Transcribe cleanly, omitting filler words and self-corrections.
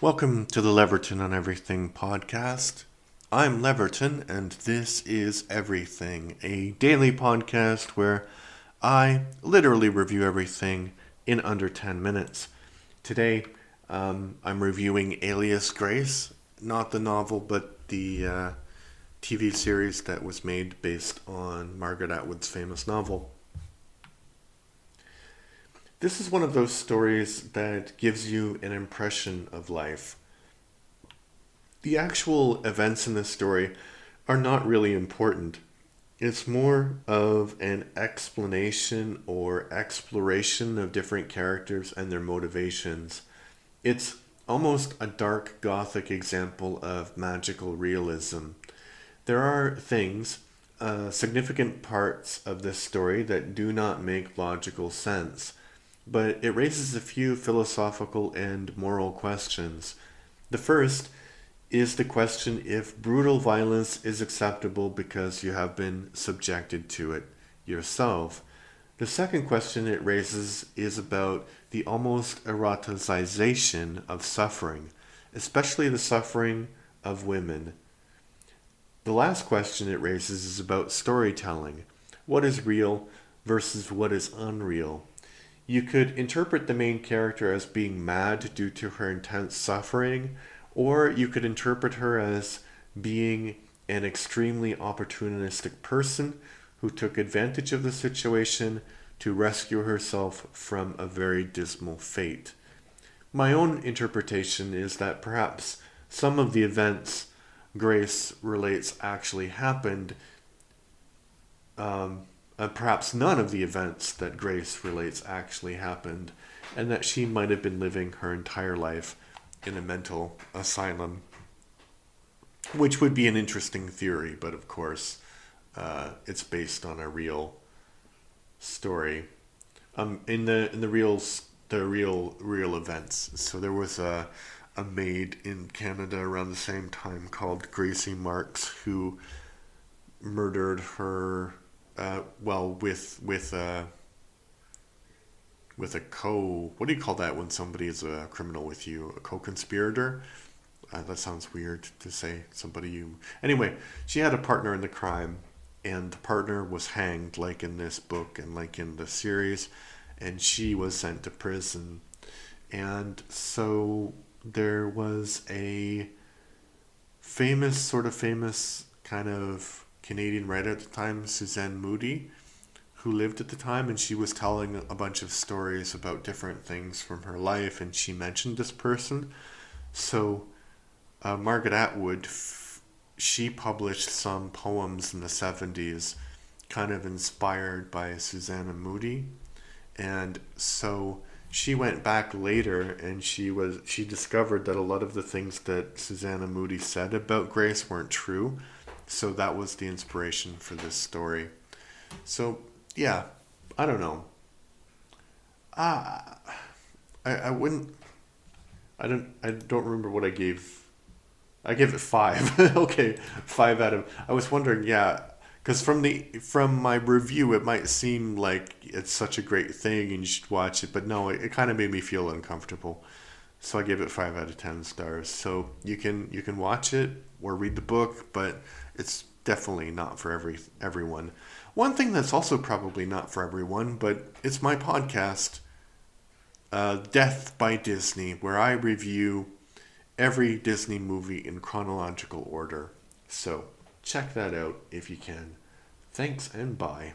Welcome to the Leverton on Everything podcast. I'm Leverton, and this is Everything, a daily podcast where I literally review everything in under 10 minutes. Today, I'm reviewing Alias Grace, not the novel, but the TV series that was made based on Margaret Atwood's famous novel. This is one of those stories that gives you an impression of life. The actual events in this story are not really important. It's more of an explanation or exploration of different characters and their motivations. It's almost a dark gothic example of magical realism. There are things, significant parts of this story that do not make logical sense, but it raises a few philosophical and moral questions. The first is the question if brutal violence is acceptable because you have been subjected to it yourself. The second question it raises is about the almost eroticization of suffering, especially the suffering of women. The last question it raises is about storytelling. What is real versus what is unreal? You could interpret the main character as being mad due to her intense suffering, or you could interpret her as being an extremely opportunistic person who took advantage of the situation to rescue herself from a very dismal fate. My own interpretation is that perhaps some of the events Grace relates actually happened, perhaps none of the events that Grace relates actually happened, and that she might have been living her entire life in a mental asylum, which would be an interesting theory, but of course, it's based on a real story. In the real events. So there was a maid in Canada around the same time called Gracie Marks who murdered her with a what do you call that when somebody is a criminal with you? A co-conspirator? That sounds weird to say somebody you... Anyway, she had a partner in the crime, and the partner was hanged, like in this book and like in the series, and she was sent to prison. And so there was a famous kind of Canadian writer at the time, Suzanne Moody, who lived at the time, and she was telling a bunch of stories about different things from her life, and she mentioned this person. So Margaret Atwood, she published some poems in the 70s, kind of inspired by Susanna Moody, and so she went back later and she discovered that a lot of the things that Susanna Moody said about Grace weren't true. So that was the inspiration for this story. So yeah, I don't know. Uh, I wouldn't. I don't remember what I gave. I gave it five. Okay, 5 out of. I was wondering, yeah, because from my review, it might seem like it's such a great thing and you should watch it, but no, it kind of made me feel uncomfortable. So I gave it 5 out of 10 stars. So you can watch it or read the book, but it's definitely not for everyone. One thing that's also probably not for everyone, but it's my podcast, Death by Disney, where I review every Disney movie in chronological order. So check that out if you can. Thanks and bye.